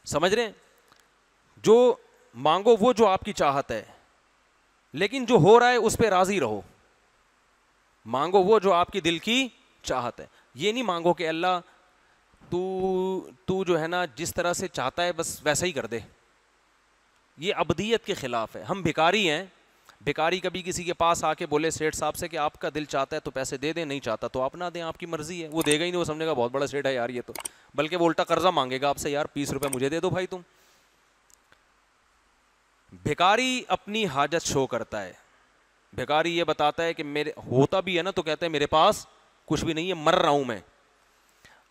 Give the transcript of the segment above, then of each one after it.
سمجھ رہے ہیں؟ جو مانگو وہ جو آپ کی چاہت ہے، لیکن جو ہو رہا ہے اس پہ راضی رہو. مانگو وہ جو آپ کی دل کی چاہت ہے. یہ نہیں مانگو کہ اللہ تو جو ہے نا جس طرح سے چاہتا ہے بس ویسا ہی کر دے. یہ عبدیت کے خلاف ہے. ہم بھکاری ہیں. بھکاری کبھی کسی کے پاس آ کے بولے سیٹھ صاحب سے کہ آپ کا دل چاہتا ہے تو پیسے دے دیں، نہیں چاہتا تو آپ نہ دیں، آپ کی مرضی ہے. وہ دے گا ہی نہیں، وہ سمجھے گا بہت بڑا سیٹھ ہے یار یہ تو، بلکہ وہ الٹا قرضہ مانگے گا آپ سے، یار 20 روپے مجھے دے دو بھائی تم. بھکاری اپنی حاجت شو کرتا ہے. بھکاری یہ بتاتا ہے کہ میرے ہوتا بھی ہے نا تو کہتے ہیں میرے پاس کچھ بھی نہیں ہے، مر رہا ہوں میں.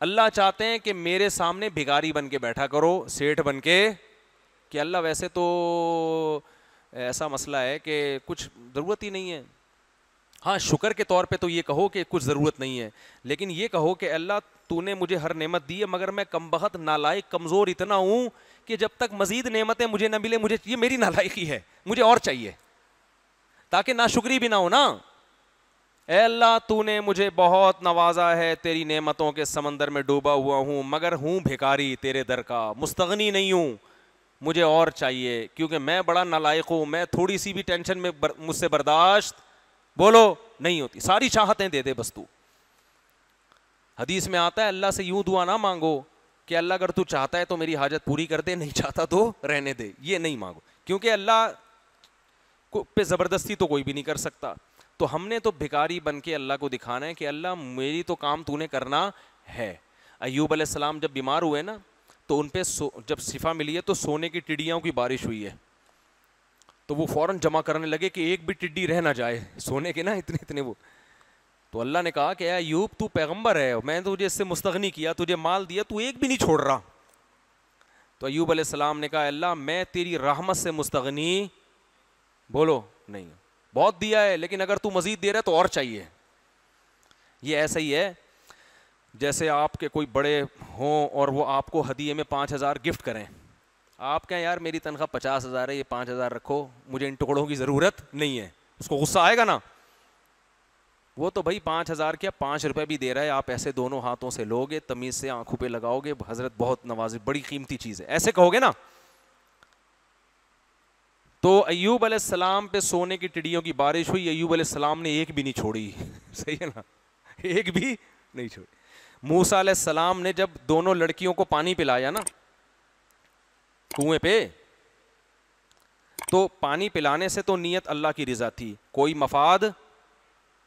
اللہ چاہتے ہیں کہ میرے سامنے بھکاری بن کے بیٹھا کرو، سیٹھ بن کے، کہ اللہ ویسے تو ایسا مسئلہ ہے کہ کچھ ضرورت ہی نہیں ہے. ہاں شکر کے طور پہ تو یہ کہو کہ کچھ ضرورت نہیں ہے، لیکن یہ کہو کہ اللہ تو نے مجھے ہر نعمت دی ہے، مگر میں کم بخت نالائق کمزور اتنا ہوں کہ جب تک مزید نعمتیں مجھے نہ ملے، مجھے یہ میری نالائقی ہے، مجھے اور چاہیے، تاکہ ناشکری بھی نہ ہو نا. اے اللہ تو نے مجھے بہت نوازا ہے، تیری نعمتوں کے سمندر میں ڈوبا ہوا ہوں، مگر ہوں بھکاری تیرے در کا، مستغنی نہیں ہوں، مجھے اور چاہیے، کیونکہ میں بڑا نالائق ہوں. میں تھوڑی سی بھی ٹینشن میں مجھ سے برداشت بولو نہیں ہوتی، ساری چاہتیں دے دے بس تو. حدیث میں آتا ہے اللہ سے یوں دعا نہ مانگو کہ اللہ اگر تو چاہتا ہے تو میری حاجت پوری کر دے، نہیں چاہتا تو رہنے دے. یہ نہیں مانگو، کیونکہ اللہ پہ زبردستی تو کوئی بھی نہیں کر سکتا. تو ہم نے تو بھکاری بن کے اللہ کو دکھانا ہے کہ اللہ میری تو کام تو نے کرنا ہے. ایوب علیہ السلام جب بیمار ہوئے نا تو ان پہ جب شفا ملی ہے تو سونے کی ٹڈیوں کی بارش ہوئی ہے، تو وہ فوراً جمع کرنے لگے کہ ایک بھی ٹڈی رہ نہ جائے، سونے کے نا اتنے وہ. تو اللہ نے کہا کہ اے ایوب تو پیغمبر ہے، میں نے تجھے اس سے مستغنی کیا، تجھے مال دیا، تو ایک بھی نہیں چھوڑ رہا. تو ایوب علیہ السلام نے کہا اللہ میں تیری رحمت سے مستغنی بولو نہیں، بہت دیا ہے لیکن اگر تو مزید دے رہا ہے تو اور چاہیے. یہ ایسا ہی ہے جیسے آپ کے کوئی بڑے ہوں اور وہ آپ کو ہدیے میں 5,000 گفٹ کریں، آپ کہیں یار میری تنخواہ 50,000 ہے، یہ 5,000 رکھو، مجھے ان ٹکڑوں کی ضرورت نہیں ہے. اس کو غصہ آئے گا نا. وہ تو بھائی 5,000 کیا 5 روپے بھی دے رہا ہے، آپ ایسے دونوں ہاتھوں سے لو گے، تمیز سے آنکھوں پہ لگاؤ گے، حضرت بہت نوازی، بڑی قیمتی چیز ہے، ایسے کہو گے نا. تو ایوب علیہ السلام پہ سونے کی ٹڈیوں کی بارش ہوئی، ایوب علیہ السلام نے ایک بھی نہیں چھوڑی. صحیح ہے نا، ایک بھی نہیں چھوڑی. موسیٰ علیہ السلام نے جب دونوں لڑکیوں کو پانی پلایا نا کنویں پہ، تو پانی پلانے سے تو نیت اللہ کی رضا تھی، کوئی مفاد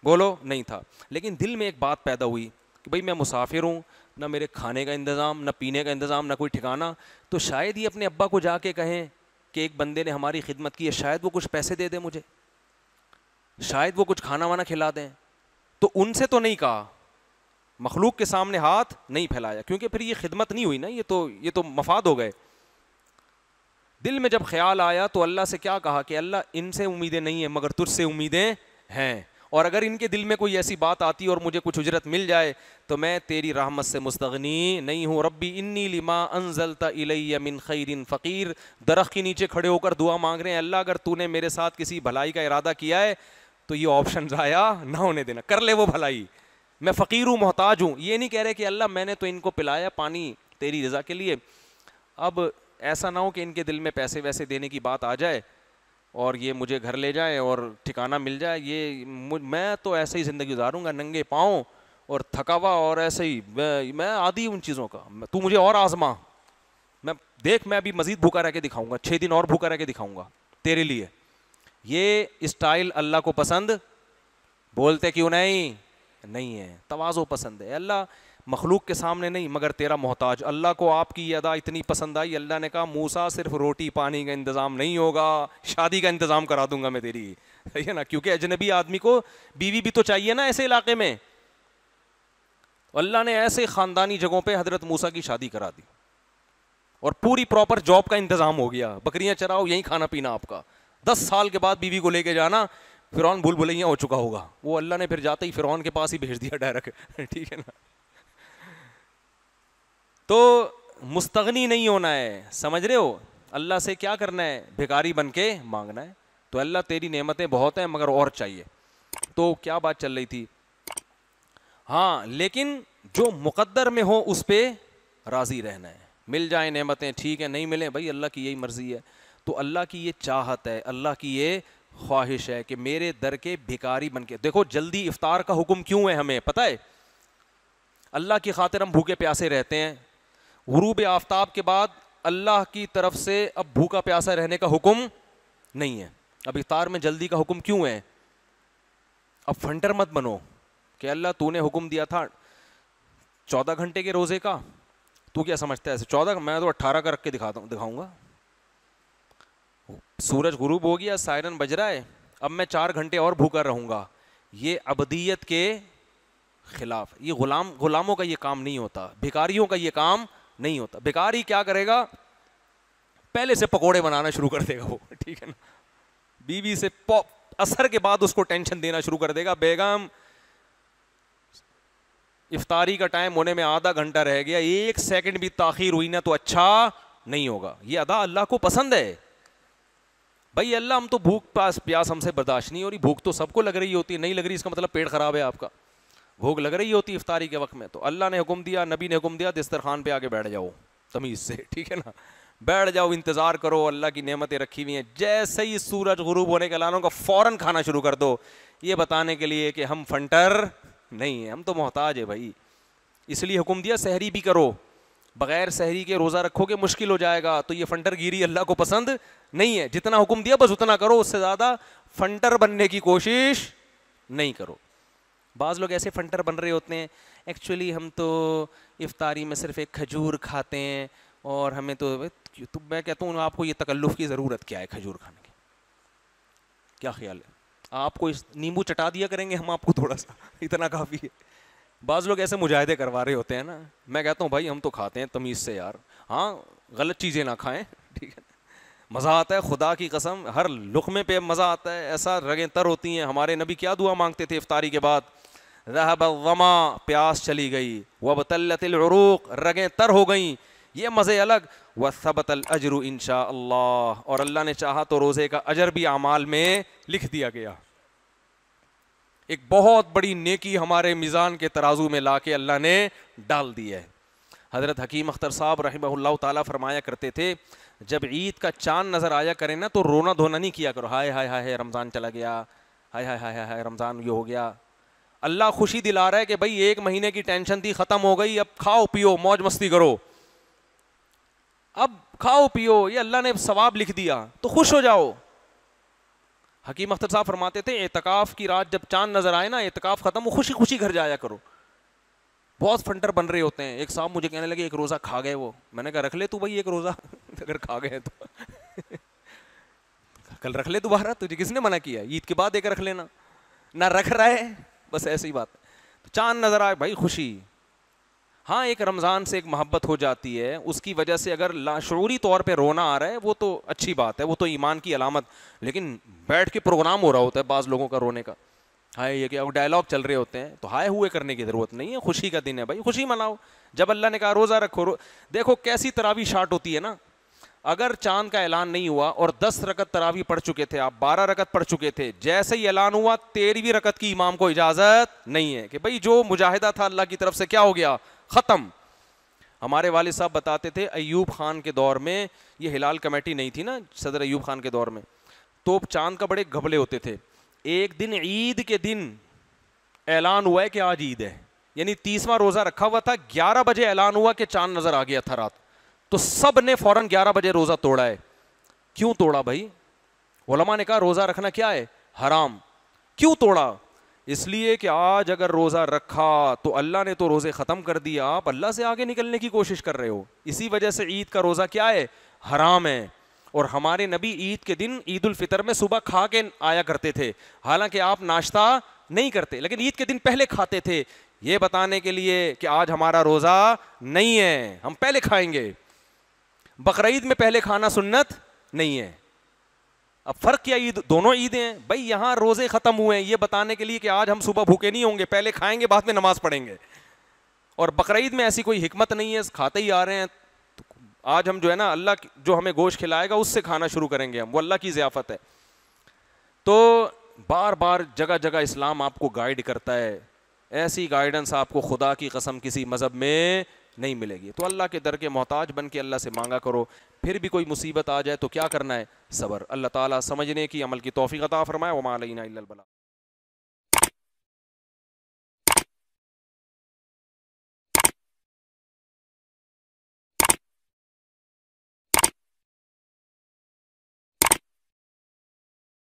بولو نہیں تھا، لیکن دل میں ایک بات پیدا ہوئی کہ بھئی میں مسافر ہوں، نہ میرے کھانے کا انتظام، نہ پینے کا انتظام، نہ کوئی ٹھکانہ، تو شاید یہ اپنے ابا کو جا کے کہیں کہ ایک بندے نے ہماری خدمت کی ہے، شاید وہ کچھ پیسے دے دے مجھے، شاید وہ کچھ کھانا وانا کھلا دیں. تو ان سے تو نہیں کہا، مخلوق کے سامنے ہاتھ نہیں پھیلایا، کیونکہ پھر یہ خدمت نہیں ہوئی نا، یہ تو مفاد ہو گئے. دل میں جب خیال آیا تو اللہ سے کیا کہا کہ اللہ ان سے امیدیں نہیں ہیں مگر تجھ سے امیدیں ہیں، اور اگر ان کے دل میں کوئی ایسی بات آتی اور مجھے کچھ اجرت مل جائے تو میں تیری رحمت سے مستغنی نہیں ہوں. ربی انی لما انزلت الی من خیر فقیر. درخت کے نیچے کھڑے ہو کر دعا مانگ رہے ہیں، اللہ اگر تو نے میرے ساتھ کسی بھلائی کا ارادہ کیا ہے تو یہ آپشن ضائع نہ ہونے دینا، کر لے وہ بھلائی، میں فقیر ہوں، محتاج ہوں. یہ نہیں کہہ رہے کہ اللہ میں نے تو ان کو پلایا پانی تیری رضا کے لیے، اب ایسا نہ ہو کہ ان کے دل میں پیسے ویسے دینے کی بات آ جائے اور یہ مجھے گھر لے جائیں اور ٹھکانہ مل جائے. یہ میں تو ایسے ہی زندگی گزاروں گا ننگے پاؤں اور تھکا ہوا، اور ایسے ہی میں عادی ان چیزوں کا. تو مجھے اور آزما، میں دیکھ میں ابھی مزید بھوکا رہ کے دکھاؤں گا، 6 دن اور بھوکا رہ کے دکھاؤں گا تیرے لیے. یہ اسٹائل اللہ کو پسند بولتے کیوں نہیں ہے، تواضع پسند ہے. اللہ مخلوق کے سامنے نہیں مگر تیرا محتاج. اللہ کو آپ کی یہ ادا اتنی پسند آئی، اللہ نے کہا موسیٰ صرف روٹی پانی کا انتظام نہیں ہوگا، شادی کا انتظام کرا دوں گا میں تیری. صحیح ہے نا، کیونکہ اجنبی آدمی کو بیوی بھی تو چاہیے نا ایسے علاقے میں. اللہ نے ایسے خاندانی جگہوں پہ حضرت موسیٰ کی شادی کرا دی اور پوری پراپر جاب کا انتظام ہو گیا، بکریاں چراؤ یہیں کھانا پینا آپ کا. 10 سال کے بعد بیوی کو لے کے جانا، فرعون بھول بھلیاں ہو چکا ہوگا، وہ اللہ نے پھر جاتے ہی فرعون کے پاس ہی بھیج دیا ڈائریکٹ. ٹھیک ہے نا. تو مستغنی نہیں ہونا ہے، سمجھ رہے ہو؟ اللہ سے کیا کرنا ہے؟ بھکاری بن کے مانگنا ہے. تو اللہ تیری نعمتیں بہت ہیں مگر اور چاہیے. تو کیا بات چل رہی تھی؟ ہاں لیکن جو مقدر میں ہو اس پہ راضی رہنا ہے. مل جائیں نعمتیں ٹھیک ہے, نہیں ملیں بھائی اللہ کی یہی مرضی ہے. تو اللہ کی یہ چاہت ہے, اللہ کی یہ خواہش ہے کہ میرے در کے بھکاری بن کے. دیکھو جلدی افطار کا حکم کیوں ہے ہمیں پتہ ہے؟ اللہ کی خاطر ہم بھوکے پیاسے رہتے ہیں. غروب آفتاب کے بعد اللہ کی طرف سے اب بھوکا پیاسا رہنے کا حکم نہیں ہے. اب افطار میں جلدی کا حکم کیوں ہے؟ اب فنٹر مت بنو کہ اللہ تو نے حکم دیا تھا 14 گھنٹے کے روزے کا, تو کیا سمجھتا ہے ایسے 14؟ میں تو 18 کا رکھ کے دکھاؤں گا. سورج غروب ہو گیا, سائرن بج رہا ہے, اب میں 4 گھنٹے اور بھوکا رہوں گا. یہ ابدیت کے خلاف. یہ غلاموں کا یہ کام نہیں ہوتا, بھکاریوں کا یہ کام نہیں ہوتا. بھکاری کیا کرے گا؟ پہلے سے پکوڑے بنانا شروع کر دے گا وہ, ٹھیک ہے نا, بیوی سے اثر کے بعد اس کو ٹینشن دینا شروع کر دے گا, بیگم افطاری کا ٹائم ہونے میں آدھا گھنٹہ رہ گیا, 1 سیکنڈ بھی تاخیر ہوئی نا تو اچھا نہیں ہوگا. یہ ادا اللہ کو پسند ہے. بھائی اللہ ہم تو بھوک پیاس ہم سے برداشت نہیں ہو رہی. بھوک تو سب کو لگ رہی ہوتی ہے, نہیں لگ رہی اس کا مطلب پیٹ خراب ہے آپ کا. بھوک لگ رہی ہوتی افطاری کے وقت میں, تو اللہ نے حکم دیا, نبی نے حکم دیا, دسترخوان پہ آگے بیٹھ جاؤ تمیز سے, ٹھیک ہے نا, بیٹھ جاؤ, انتظار کرو, اللہ کی نعمتیں رکھی ہوئی ہیں. جیسے ہی سورج غروب ہونے کا اعلان ہوگا فوراً کھانا شروع کر دو, یہ بتانے کے لیے کہ ہم فنٹر نہیں ہیں, ہم تو محتاج ہے بھائی. اس لیے حکم دیا سحری بھی کرو, بغیر سحری کے روزہ رکھو گے مشکل ہو جائے گا. تو یہ فنٹر گیری اللہ کو پسند نہیں ہے. جتنا حکم دیا بس اتنا کرو, اس سے زیادہ فنٹر بننے کی کوشش نہیں کرو. بعض لوگ ایسے فنٹر بن رہے ہوتے ہیں, ایکچولی ہم تو افطاری میں صرف ایک کھجور کھاتے ہیں اور ہمیں تو میں کہتا ہوں آپ کو یہ تکلف کی ضرورت کیا ہے کھجور کھانے کی؟ کیا خیال ہے؟ آپ کو نیمبو چٹا دیا کریں گے ہم آپ کو تھوڑا سا, اتنا کافی ہے. بعض لوگ ایسے مجاہدے کروا رہے ہوتے ہیں نا, میں کہتا ہوں بھائی ہم تو کھاتے ہیں تمیز سے یار, ہاں غلط چیزیں نہ کھائیں, ٹھیک ہے, مزہ آتا ہے خدا کی قسم, ہر لقمے پہ مزہ آتا ہے, ایسا رگیں تر ہوتی ہیں. ہمارے نبی کیا دعا مانگتے تھے افطاری کے بعد؟ ذهب الظما, پیاس چلی گئی, وابتلت العروق, رگیں تر ہو گئیں, یہ مزے الگ, وثبت الاجر ان شاء اللہ, اور اللہ نے چاہا تو روزے کا اجر بھی اعمال میں لکھ دیا گیا. ایک بہت بڑی نیکی ہمارے میزان کے ترازو میں لا کے اللہ نے ڈال دی ہے. حضرت حکیم اختر صاحب رحمہ اللہ تعالیٰ فرمایا کرتے تھے, جب عید کا چاند نظر آیا کرے نا تو رونا دھونا نہیں کیا کرو, ہائے ہائے ہائے رمضان چلا گیا, ہائے ہائے ہائے ہائے رمضان یہ ہو گیا. اللہ خوشی دلا رہا ہے کہ بھائی 1 مہینے کی ٹینشن تھی ختم ہو گئی, اب کھاؤ پیو موج مستی کرو, اب کھاؤ پیو, یہ اللہ نے ثواب لکھ دیا تو خوش ہو جاؤ. حکیم اختر صاحب فرماتے تھے اعتکاف کی رات جب چاند نظر آئے نا, اعتکاف ختم ہو, خوشی خوشی گھر جایا کرو. بہت فنٹر بن رہے ہوتے ہیں. ایک صاحب مجھے کہنے لگے 1 روزہ کھا گئے وہ, میں نے کہا رکھ لے تو بھائی 1 روزہ اگر کھا گئے تو کل رکھ لے دوبارہ, تجھے کس نے منع کیا؟ عید کے بعد 1 رکھ لینا, نہ رکھ رہا ہے بس ایسی بات. تو چاند نظر آئے بھائی خوشی, ہاں ایک رمضان سے ایک محبت ہو جاتی ہے, اس کی وجہ سے اگر لاشعوری طور پہ رونا آ رہا ہے وہ تو اچھی بات ہے, وہ تو ایمان کی علامت. لیکن بیٹھ کے پروگرام ہو رہا ہوتا ہے بعض لوگوں کا رونے کا, ہائے یہ کہ ڈائلاگ چل رہے ہوتے ہیں, تو ہائے ہوئے کرنے کی ضرورت نہیں ہے. خوشی کا دن ہے بھائی, خوشی مناؤ. جب اللہ نے کہا روزہ رکھو, دیکھو کیسی تراویح شارٹ ہوتی ہے نا. اگر چاند کا اعلان نہیں ہوا اور 10 رکعت تراویح پڑھ چکے تھے آپ, 12 رکعت پڑھ چکے تھے, جیسے ہی اعلان ہوا 13ویں رکعت کی امام کو اجازت نہیں ہے کہ بھائی جو مجاہدہ تھا اللہ کی طرف سے کیا ہو گیا, ختم. ہمارے والد صاحب بتاتے تھے ایوب خان کے دور میں, یہ ہلال کمیٹی نہیں تھی نا صدر ایوب خان کے دور میں, تو چاند کا بڑے گھبلے ہوتے تھے. ایک دن عید کے دن اعلان ہوا ہے کہ آج عید ہے, یعنی 30واں روزہ رکھا ہوا تھا, 11 بجے اعلان ہوا کہ چاند نظر آ گیا تھا رات, تو سب نے فوراً 11 بجے روزہ توڑا ہے. کیوں توڑا بھائی؟ علماء نے کہا روزہ رکھنا کیا ہے, حرام. کیوں توڑا؟ اس لیے کہ آج اگر روزہ رکھا تو اللہ نے تو روزے ختم کر دیا, آپ اللہ سے آگے نکلنے کی کوشش کر رہے ہو. اسی وجہ سے عید کا روزہ کیا ہے, حرام ہے. اور ہمارے نبی عید کے دن عید الفطر میں صبح کھا کے آیا کرتے تھے, حالانکہ آپ ناشتہ نہیں کرتے, لیکن عید کے دن پہلے کھاتے تھے, یہ بتانے کے لیے کہ آج ہمارا روزہ نہیں ہے, ہم پہلے کھائیں گے. بقرعید میں پہلے کھانا سنت نہیں ہے. اب فرق کیا, عید دونوں عیدیں ہیں بھائی, یہاں روزے ختم ہوئے ہیں یہ بتانے کے لیے کہ آج ہم صبح بھوکے نہیں ہوں گے, پہلے کھائیں گے بعد میں نماز پڑھیں گے. اور بقرعید میں ایسی کوئی حکمت نہیں ہے, کھاتے ہی آ رہے ہیں. آج ہم جو ہے نا اللہ جو ہمیں گوشت کھلائے گا اس سے کھانا شروع کریں گے ہم, وہ اللہ کی ضیافت ہے. تو بار بار جگہ جگہ اسلام آپ کو گائیڈ کرتا ہے, ایسی گائیڈنس آپ کو خدا کی قسم کسی مذہب میں نہیں ملے گی. تو اللہ کے در کے محتاج بن کے اللہ سے مانگا کرو. پھر بھی کوئی مصیبت آ جائے تو کیا کرنا ہے؟ صبر. اللہ تعالیٰ سمجھنے کی عمل کی توفیق عطا فرمائے. وما علینا الا البلاغ.